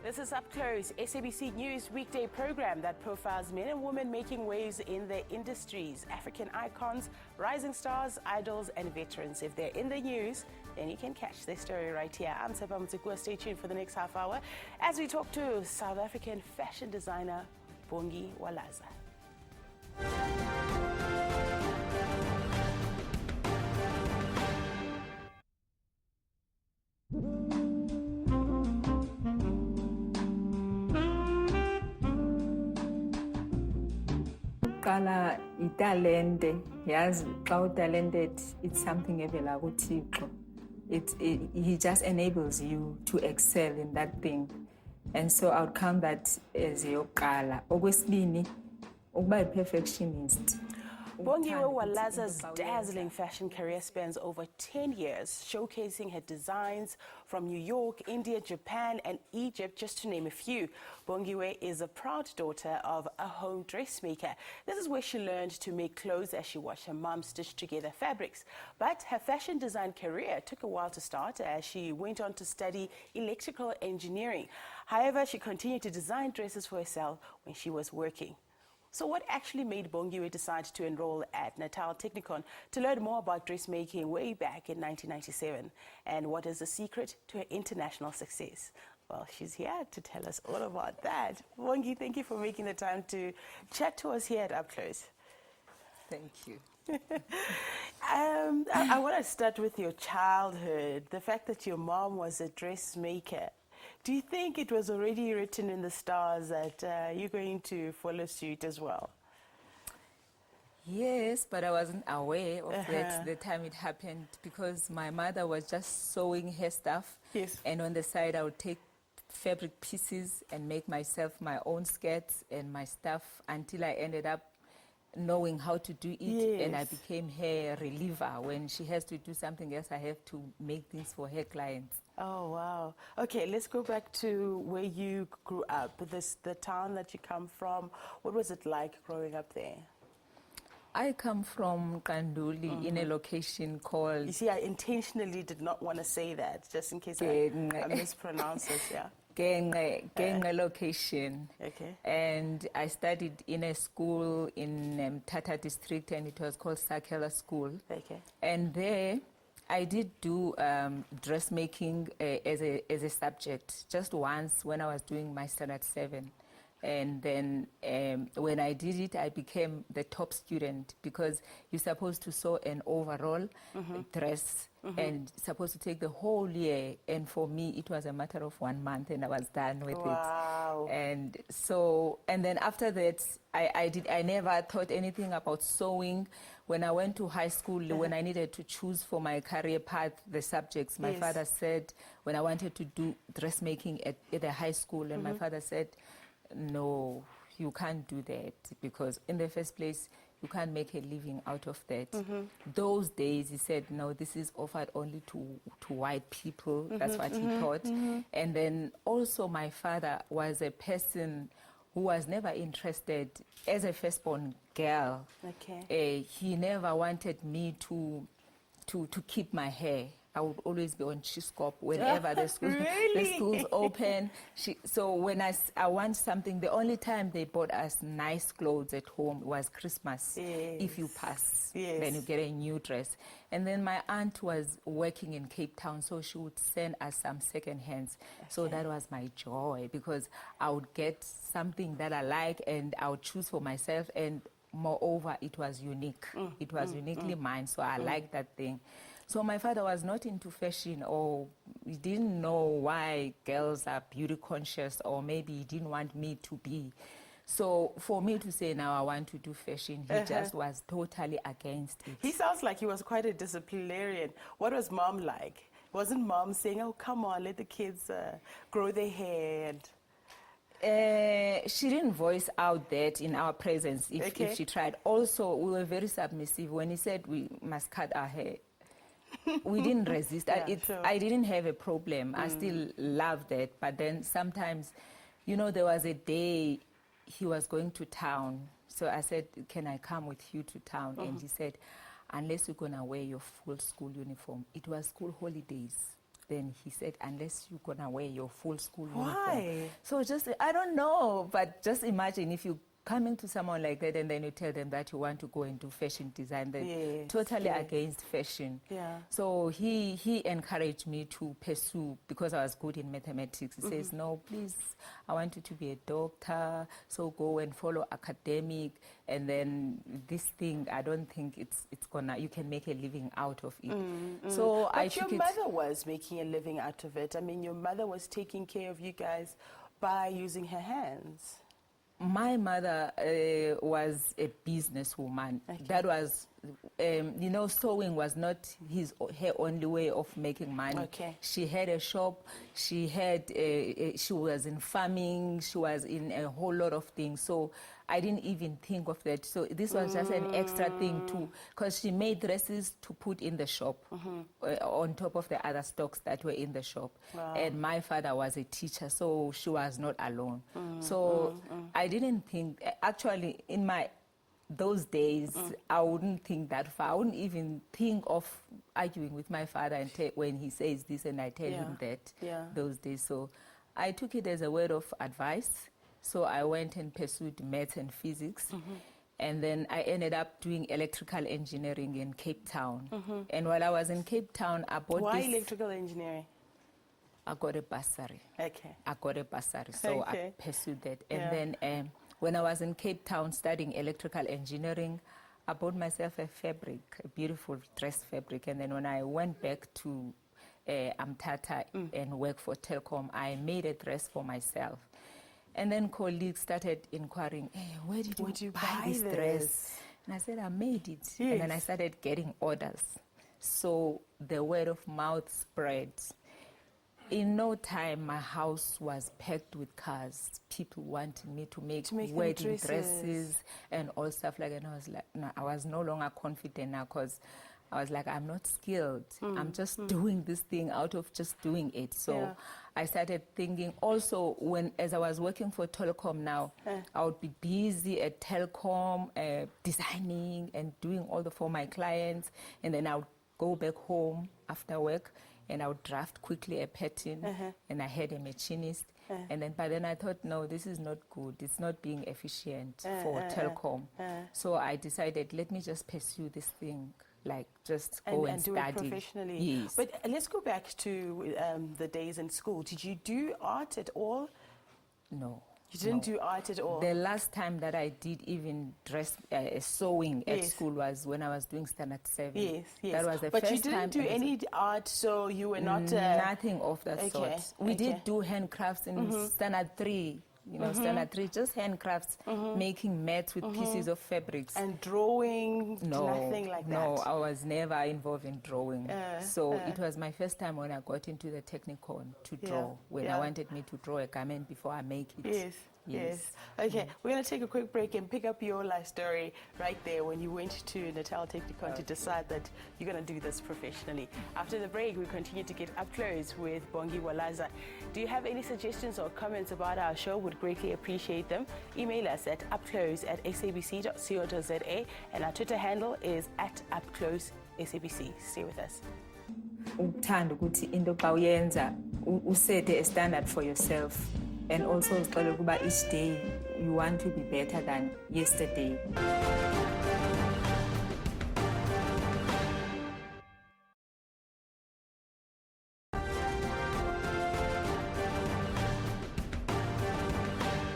This is Up Close, SABC News weekday program that profiles men and women making waves in their industries, African icons, rising stars, idols and veterans. If they're in the news, then you can catch their story right here. I'm SABC. Stay tuned for the next half hour as we talk to South African fashion designer Bongi Walaza. Qala italente yazi xa utalented it's something evela kuThixo. He just enables you to excel in that thing, and so I would count that as yokuqala. Okwesibini ukuba perfectionist. Bongiwe Walaza's dazzling fashion career spans over 10 years, showcasing her designs from New York, India, Japan, and Egypt, just to name a few. Bongiwe is a proud daughter of a home dressmaker. This is where she learned to make clothes as she watched her mom stitch together fabrics. But her fashion design career took a while to start as she went on to study electrical engineering. However, she continued to design dresses for herself when she was working. So what actually made Bongiwe decide to enroll at Natal Technikon to learn more about dressmaking way back in 1997? And what is the secret to her international success? Well, she's here to tell us all about that. Bongi, thank you for making the time to chat to us here at Up Close. Thank you. I want to start with your childhood, the fact that your mom was a dressmaker. Do you think it was already written in the stars that you're going to follow suit as well? Yes, but I wasn't aware of that the time it happened because my mother was just sewing her stuff. Yes. And on the side, I would take fabric pieces and make myself my own skirts and my stuff until I ended up knowing how to do it. Yes. And I became her reliever. When she has to do something else, I have to make things for her clients. Oh, wow. Okay, let's go back to where you grew up, the town that you come from. What was it like growing up there? I come from Kanduli in a location called... You see, I intentionally did not want to say that, just in case I mispronounce it, yeah. Genge location. Okay. And I studied in a school in Tata district, and it was called Sakela School. Okay. And there I did do dressmaking as a subject just once when I was doing my standard 7. And then when I did it, I became the top student because you're supposed to sew an overall dress and supposed to take the whole year. And for me, it was a matter of 1 month and I was done with it. And so, and then after that, I never thought anything about sewing. When I went to high school, when I needed to choose for my career path, the subjects, my father said, when I wanted to do dressmaking at the high school, and my father said, no, you can't do that because in the first place, you can't make a living out of that. Those days, he said, no, this is offered only to white people. That's what he thought. And then also my father was a person who was never interested as a firstborn girl. Okay. He never wanted me to keep my hair. I would always be on Chiscop whenever the schools open. So when I want something, the only time they bought us nice clothes at home was Christmas. Yes. If you pass, yes, then you get a new dress. And then my aunt was working in Cape Town, so she would send us some second hands. Okay. So that was my joy because I would get something that I like and I would choose for myself. And moreover, it was unique. It was uniquely mine, so I liked that thing. So my father was not into fashion, or he didn't know why girls are beauty conscious, or maybe he didn't want me to be. So for me to say now I want to do fashion, he just was totally against it. He sounds like he was quite a disciplinarian. What was mom like? Wasn't mom saying, oh, come on, let the kids grow their hair? She didn't voice out that in our presence if she tried. Also, we were very submissive. When he said we must cut our hair, we didn't resist. I didn't have a problem. I still loved that. But then sometimes, you know, there was a day he was going to town. So I said, can I come with you to town? And he said, unless you're going to wear your full school uniform. It was school holidays. then he said, unless you're going to wear your full school Why? uniform. So just, I don't know, but just imagine if you coming to someone like that and then you tell them that you want to go and do fashion design, they're Yes, totally yes. against fashion. Yeah. So he encouraged me to pursue, because I was good in mathematics. He says, no, please, I want you to be a doctor, so go and follow academic, and then this thing, I don't think it's gonna, you can make a living out of it. So But I your took it. mother was making a living out of it. I mean, your mother was taking care of you guys by using her hands. My mother was a businesswoman. Okay. That was, you know, sewing was not her only way of making money. Okay. She had a shop. She had, she was in farming. She was in a whole lot of things. So I didn't even think of that. So this was just an extra thing too, because she made dresses to put in the shop on top of the other stocks that were in the shop. Wow. And my father was a teacher, so she was not alone. So I didn't think, actually, in those days, I wouldn't think that far. I wouldn't even think of arguing with my father when he says this and I tell him that those days. So I took it as a word of advice. So I went and pursued maths and physics. And then I ended up doing electrical engineering in Cape Town. And while I was in Cape Town, I bought Why this. electrical engineering? I got a bursary. Okay. I got a bursary, so Okay. I pursued that. Yeah. And then when I was in Cape Town studying electrical engineering, I bought myself a fabric, a beautiful dress fabric. And then when I went back to Amtata and worked for Telkom, I made a dress for myself. And then colleagues started inquiring, hey, where did you buy this dress? And I said, I made it. Yes. And then I started getting orders. So the word of mouth spread. In no time, my house was packed with cars. People wanting me to make wedding dresses and all stuff like that. And I was like, no, I was no longer confident now, because I was like, I'm not skilled. I'm just doing this thing out of just doing it. So I started thinking also, as I was working for Telecom now, I would be busy at Telecom, designing and doing all for my clients. And then I would go back home after work and I would draft quickly a pattern. And I had a machinist. And then by then I thought, no, this is not good. It's not being efficient for Telecom. So I decided, let me just pursue this thing. Like, just go and do study. it professionally. Yes. But let's go back to the days in school. Did you do art at all? No. You didn't do art at all? The last time that I did even sewing at school was when I was doing standard 7. Yes, yes. That was the but first you didn't time do any art, so you were not... nothing of that sort. We did do handcrafts in standard 3. You know, standard 3, just handcrafts, making mats with pieces of fabrics. And drawing, nothing like that? No, I was never involved in drawing. So it was my first time when I got into the Technikon to draw, when I wanted me to draw a garment before I make it. Yes. Yes. Okay, we're going to take a quick break and pick up your life story right there when you went to Natal Technikon to decide that you're going to do this professionally. After the break, we continue to get up close with Bongi Walaza. Do you have any suggestions or comments about our show? Would greatly appreciate them. Email us at upclose@sabc.co.za, and our Twitter handle is @upclosesabc. Stay with us. Ukuthanda ukuthi into xa uyenza usete a standard for yourself, and also uzixelele ukuba each day you want to be better than yesterday.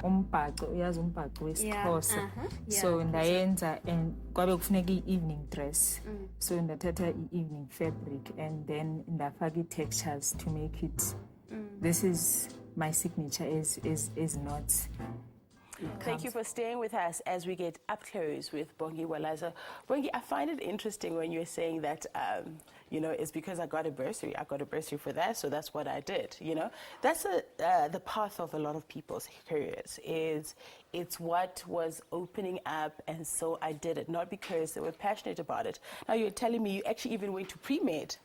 Umbhaco, uyazi umbhaco wesiXhosa. So ndayenza and kwabe kufuneka i-evening dress. So ndathatha i-evening fabric and then ndafaka i-textures to make it. This is my signature is knots. Thank you for staying with us as we get up close with Bongi Walaza. Bongi, I find it interesting when you're saying that, you know, it's because I got a bursary. I got a bursary for that, so that's what I did, you know. That's the path of a lot of people's careers. It's what was opening up, and so I did it, not because they were passionate about it. Now you're telling me you actually even went to pre-med.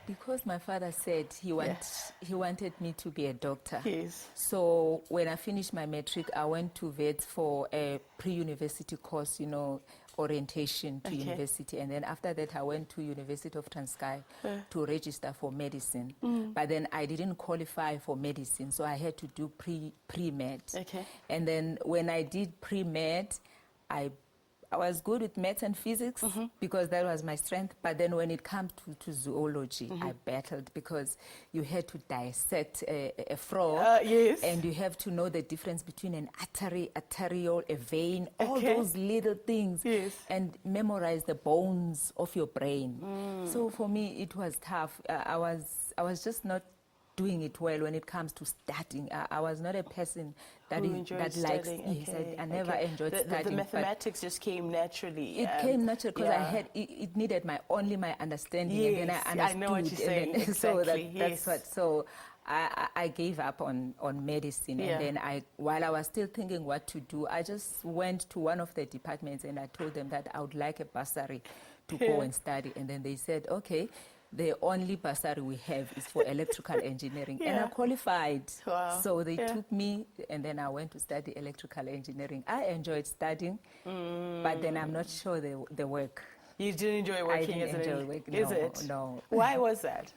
Because my father said he wanted me to be a doctor. Yes. So when I finished my matric, I went to vet for a pre-university course, you know, orientation to university, and then after that I went to University of Transkei to register for medicine. But then I didn't qualify for medicine, so I had to do pre-med. And then when I did pre-med, I was good with maths and physics because that was my strength. But then when it comes to zoology, I battled because you had to dissect a frog. And you have to know the difference between an artery, arteriole, a vein, all those little things. And memorize the bones of your brain. So for me, it was tough. I was just not doing it well when it comes to studying. I was not a person that likes. I never enjoyed studying. The mathematics just came naturally. It came naturally because I had it needed my understanding, and then I understood. I know what you're saying. Exactly. So that's what. So I gave up on medicine, and then while I was still thinking what to do, I just went to one of the departments and I told them that I would like a bursary to go and study, and then they said, okay. The only bursary we have is for electrical engineering. And I qualified. So they took me, and then I went to study electrical engineering. I enjoyed studying, but then I'm not sure the work. You didn't enjoy working as an engineer? Is it? No. Why was that?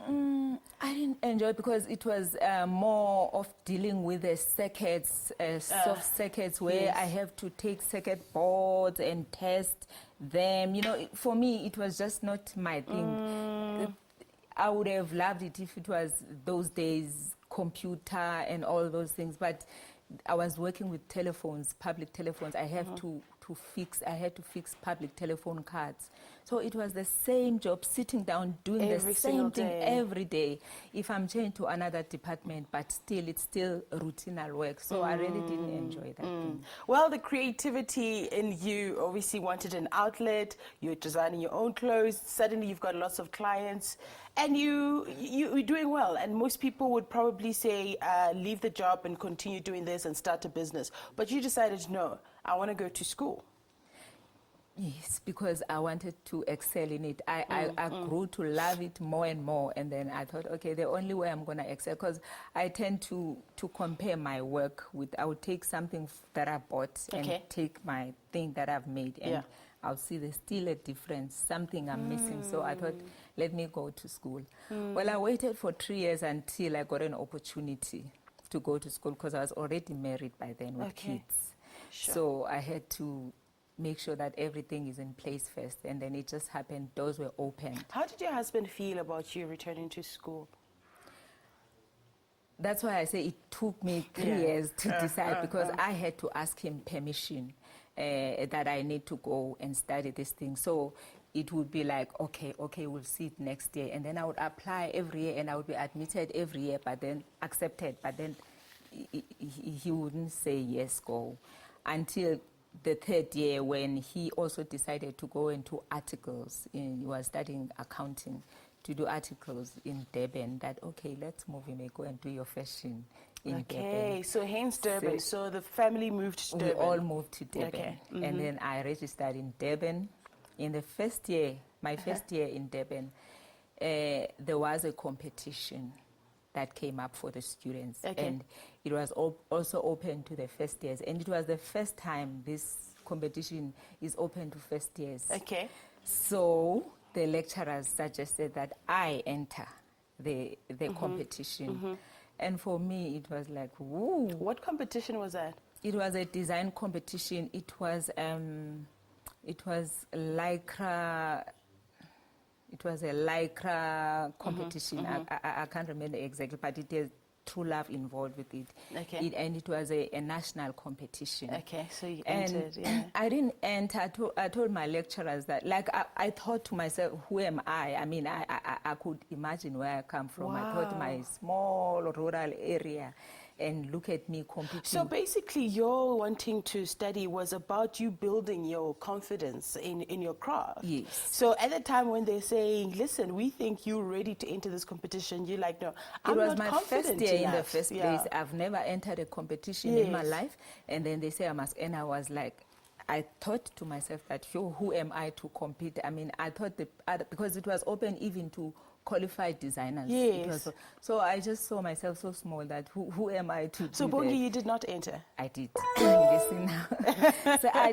I didn't enjoy it because it was more of dealing with the circuits, soft circuits, where I have to take circuit boards and test them. You know, for me, it was just not my thing. I would have loved it if it was those days, computer and all those things, but I was working with telephones, public telephones. I had to fix public telephone cards. So it was the same job, sitting down, doing the same thing every day. If I'm changed to another department, but still, it's still routine work. So I really didn't enjoy that thing. Well, the creativity in you obviously wanted an outlet. You're designing your own clothes. Suddenly, you've got lots of clients. And you're doing well. And most people would probably say, leave the job and continue doing this and start a business. But you decided, no, I want to go to school. Yes, because I wanted to excel in it. I grew to love it more and more. And then I thought, okay, the only way I'm going to excel, because I tend to compare my work with, I would take something that I bought and take my thing that I've made. And I'll see there's still a difference, something I'm missing. So I thought, let me go to school. Well, I waited for 3 years until I got an opportunity to go to school because I was already married by then with kids. So I had to make sure that everything is in place first, and then it just happened, doors were opened. How did your husband feel about you returning to school? That's why I say it took me 3 years to decide, because I had to ask him permission that I need to go and study this thing. So it would be like, okay, we'll see it next year. And then I would apply every year and I would be admitted every year, but then accepted. But then he wouldn't say yes, go. Until the third year, when he also decided to go into articles. He was studying accounting, to do articles in Durban, that, okay, let's move, you may go and do your fashion in Durban. Okay, so hence Durban. So the family moved to Durban. We all moved to Durban. And then I registered in Durban. In the first year, my first year in Durban, there was a competition that came up for the students. And it was also open to the first years. And it was the first time this competition is open to first years. So the lecturers suggested that I enter the competition. And for me, it was like, woo. What competition was that? It was a design competition. It was lycra. It was a lycra competition. I can't remember exactly, but it is True Love involved with it. And it was a national competition. So you entered, I didn't enter. I told my lecturers that, like, I thought to myself, who am I? I mean, I could imagine where I come from. I thought my small rural area, and look at me competing. So basically, your wanting to study was about you building your confidence in your craft. Yes. So at the time when they're saying, listen, we think you're ready to enter this competition, you're like, no, I'm not confident. It was my first year in the first place. I've never entered a competition in my life. And then they say I must, and I was like, I thought to myself that, who am I to compete? I mean, I thought because it was open even to qualified designers. Yes. So I just saw myself so small that who am I to So do Bongi, that? you did not enter? I did. You see now. So I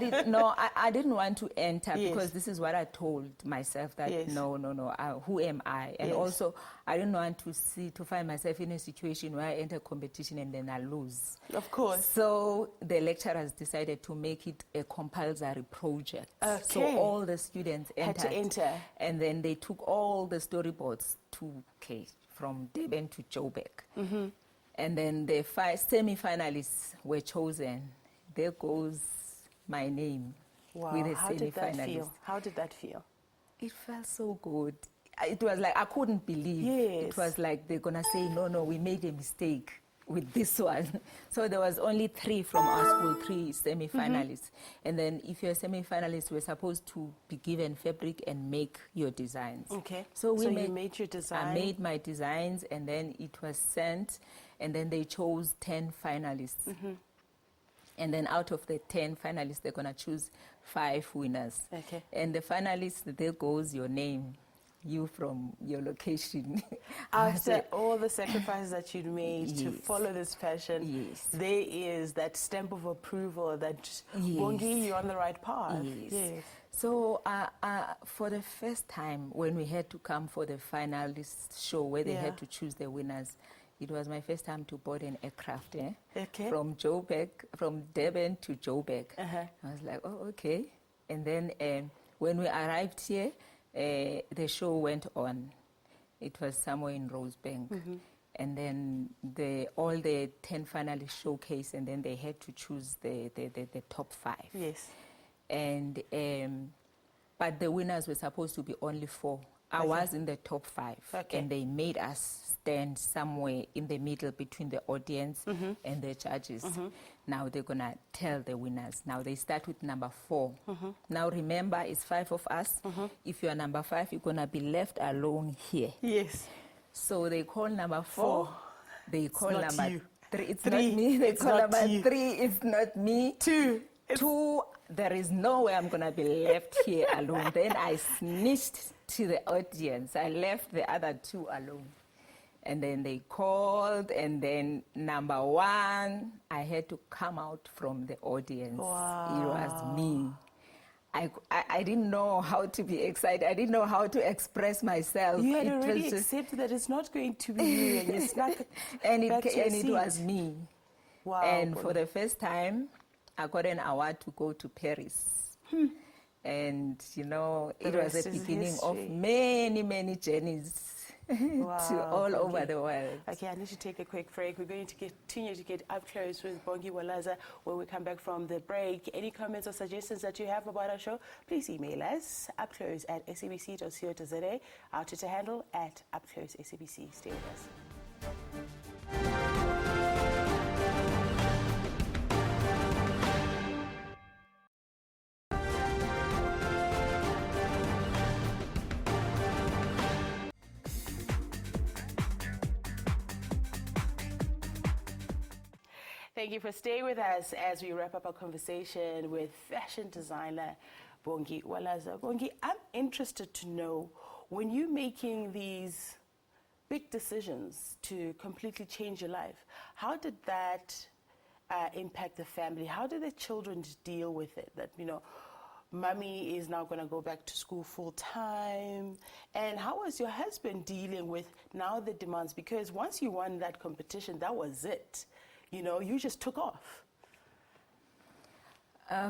didn't want to enter Yes. because this is what I told myself that Yes. no, who am I? And Yes. also I didn't want to find myself in a situation where I enter competition and then I lose. Of course. So the lecturers decided to make it a compulsory project. Okay. So all the students Had to entered. enter. And then they took all the storyboards to from Durban to Joburg. And then the semi-finalists were chosen. There goes my name Wow. with the How did that semi-finalists. feel? How did that feel? It felt so good. It was like I couldn't believe. Yes. It was like they're gonna say, no, we made a mistake with this one. So there was only 3 from our school, 3 semi-finalists. And then if you're a semi-finalist, we're supposed to be given fabric and make your designs. Okay. So you made your design. I made my designs, and then it was sent, and then they chose 10 finalists. And then out of the 10 finalists, they're gonna choose 5 winners. Okay. And the finalists, there goes your name. You from your location. After all the sacrifices that you'd made to Yes. follow this passion, Yes. there is that stamp of approval that, Bongi, you're on the right path. Yes. So for the first time, when we had to come for the finalist show where they had to choose the winners, it was my first time to board an aircraft Okay. from Durban to Joburg. I was like, oh, okay. And then when we arrived here, the show went on. It was somewhere in Rosebank. And then all the 10 finalists showcased, and then they had to choose the top 5. Yes. And but the winners were supposed to be only 4. I was in the top 5, and they made us stand somewhere in the middle between the audience and the judges. Now they're gonna tell the winners. Now they start with number 4. Now remember, it's 5 of us. If you are number 5, you're gonna be left alone here. Yes. So they call number 4. They call not number you. 3. It's 3. not me. They It's call not number you. 3. It's not me. 2. 2. There is no way I'm gonna be left here alone. Then I snitched to the audience. I left the other 2 alone. And then they called, and then number 1, I had to come out from the audience. Wow. It was me. I didn't know how to be excited. I didn't know how to express myself. You had It already was just- accepted that it's not going to be you, and you snuck and back to your it seat. was me. Wow. And for the first time, I got an award to go to Paris. And, you know, The it was rest the is beginning of history. many, many journeys to all over the world. Okay, I need to take a quick break. We're going to continue to get up close with Bongi Walaza when we come back from the break. Any comments or suggestions that you have about our show, please email us upclose@sabc.co.za, our Twitter handle @upclosesabc. Stay with us. Thank you for staying with us as we wrap up our conversation with fashion designer Bongi Walaza. Bongi, I'm interested to know, when you're making these big decisions to completely change your life, how did that impact the family? How did the children deal with it? That, you know, mommy is now going to go back to school full time. And how was your husband dealing with now the demands? Because once you won that competition, that was it. You know, you just took off.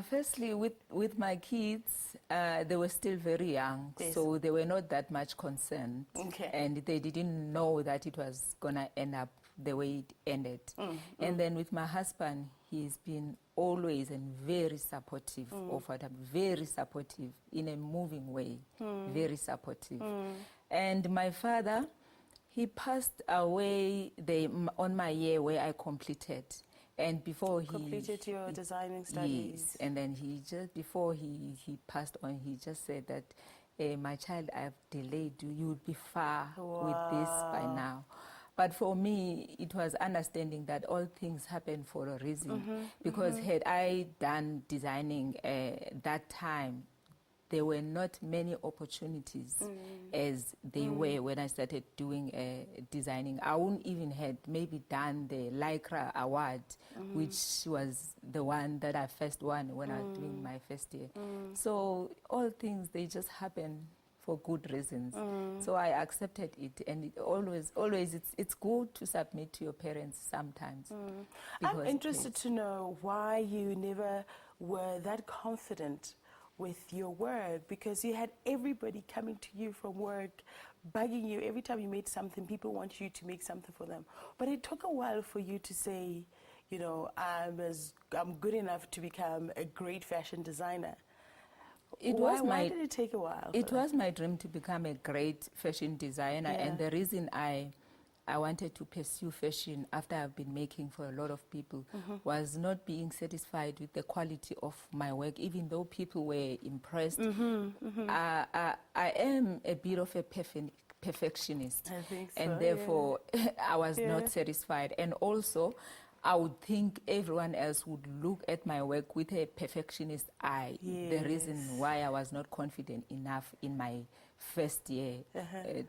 Firstly, with my kids, they were still very young, Yes. so they were not that much concerned. Okay. And they didn't know that it was going to end up the way it ended. And then with my husband, he's been always and very supportive of what I'm, very supportive in a moving way, very supportive. And my father, he passed away on my year where I completed. And before he Completed your designing studies. Yes, and then before he passed on, he just said that, my child, I've delayed you. You'll be far with this by now. But for me, it was understanding that all things happen for a reason. Because had I done designing that time, there were not many opportunities as they were when I started doing designing. I wouldn't even had maybe done the Lycra award, which was the one that I first won when I was doing my first year. So all things, they just happen for good reasons. So I accepted it, and it always, it's good to submit to your parents sometimes. I'm interested to know why you never were that confident with your work, because you had everybody coming to you from work, bugging you. Every time you made something, people want you to make something for them. But it took a while for you to say, you know, I'm good enough to become a great fashion designer. Why did it take a while? It was my dream to become a great fashion designer, and the reason I wanted to pursue fashion after I've been making for a lot of people was not being satisfied with the quality of my work, even though people were impressed. I am a bit of a perfectionist, I think so, and therefore I was not satisfied. And also, I would think everyone else would look at my work with a perfectionist eye. The reason why I was not confident enough in my first year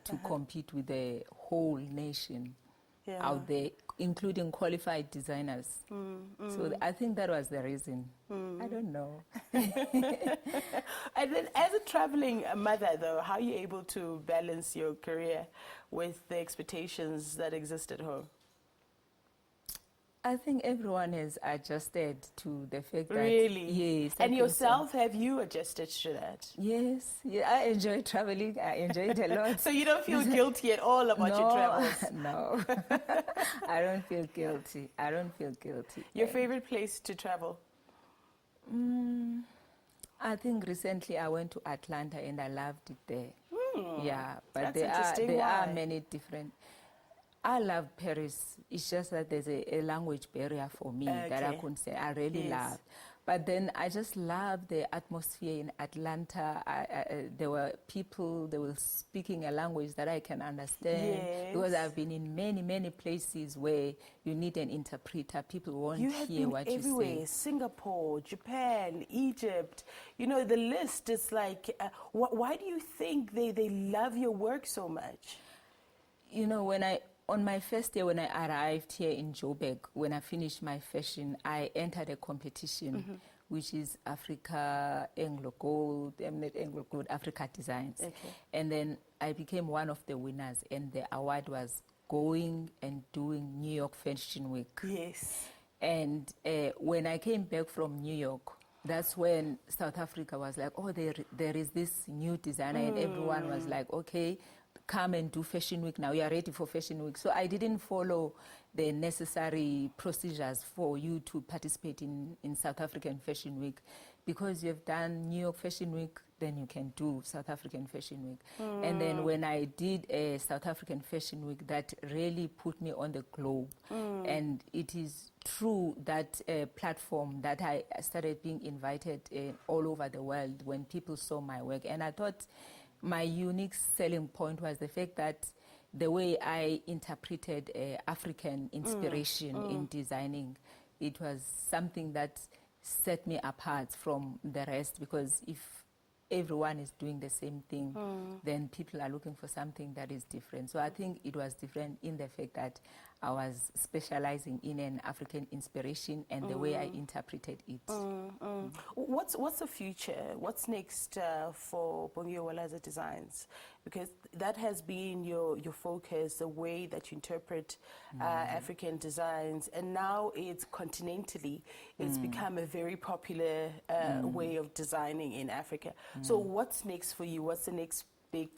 to compete with the whole nation out there, including qualified designers. So I think that was the reason. I don't know. And then as a traveling mother, though, how are you able to balance your career with the expectations that exist at home? I think everyone has adjusted to the fact that... Really? Yes. And yourself, have you adjusted to that? Yes. Yeah, I enjoy traveling. I enjoy it a lot. So you don't feel guilty at all about your travels? No. I don't feel guilty. I don't feel guilty. Your favorite place to travel? I think recently I went to Atlanta and I loved it there. Yeah, but That's there are many different... I love Paris. It's just that there's a language barrier for me that I couldn't say. I really love. But then I just love the atmosphere in Atlanta. There were people, they were speaking a language that I can understand. Because I've been in many, many places where you need an interpreter. People won't hear what you say. You have been everywhere. Singapore, Japan, Egypt. You know, the list is like, why do you think they love your work so much? You know, on my first day when I arrived here in Joburg, when I finished my fashion, I entered a competition, which is Africa Anglo Gold, not Anglo Gold, Africa Designs. And then I became one of the winners, and the award was going and doing New York Fashion Week. Yes. And when I came back from New York, that's when South Africa was like, oh, there is this new designer, and everyone was like, okay, come and do Fashion Week now. You are ready for Fashion Week. So I didn't follow the necessary procedures for you to participate in South African Fashion Week. Because you've done New York Fashion Week, then you can do South African Fashion Week. And then when I did a South African Fashion Week, that really put me on the globe. And it is through that platform that I started being invited all over the world when people saw my work. And I thought my unique selling point was the fact that the way I interpreted African inspiration in designing, it was something that set me apart from the rest, because if everyone is doing the same thing, then people are looking for something that is different. So I think it was different in the fact that I was specializing in an African inspiration and the way I interpreted it. What's the future? What's next for Bongiwe Walaza Designs? Because that has been your focus, the way that you interpret African designs, and now it's continentally, it's become a very popular way of designing in Africa. So what's next for you? What's the next big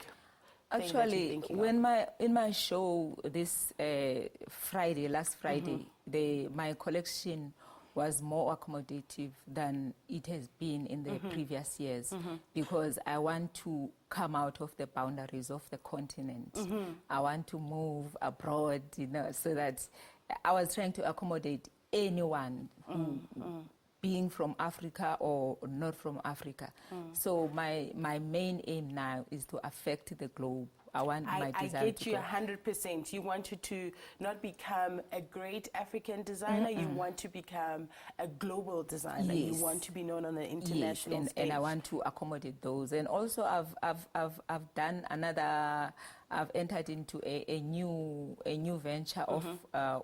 Actually, in my show this last Friday, my collection was more accommodative than it has been in the previous years, because I want to come out of the boundaries of the continent. I want to move abroad, you know, so that I was trying to accommodate anyone who, being from Africa or not from Africa. So my main aim now is to affect the globe. I want my design I get to you go. 100%. You wanted to not become a great African designer, you want to become a global designer. Yes. You want to be known on the international Yes, stage. and I want to accommodate those. And also, I've done another. I've entered into a new venture of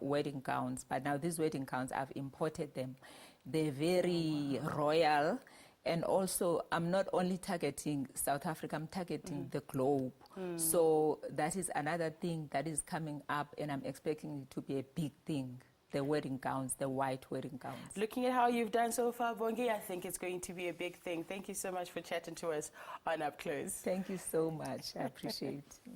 wedding gowns. But now these wedding gowns, I've imported them. They're very royal. And also, I'm not only targeting South Africa, I'm targeting the globe. So that is another thing that is coming up, and I'm expecting it to be a big thing. The wedding gowns, the white wedding gowns. Looking at how you've done so far, Bongi, I think it's going to be a big thing. Thank you so much for chatting to us on Up Close. Thank you so much. I appreciate it.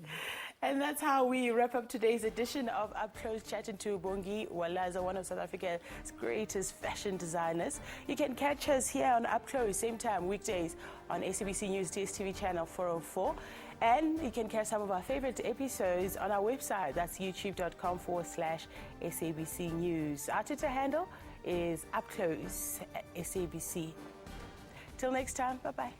And that's how we wrap up today's edition of Up Close, chatting to Bongi Walaza, one of South Africa's greatest fashion designers. You can catch us here on Up Close, same time, weekdays on SABC News DSTV channel 404. And you can catch some of our favorite episodes on our website. That's youtube.com/SABC News. Our Twitter handle is UpClose SABC. Till next time, bye-bye.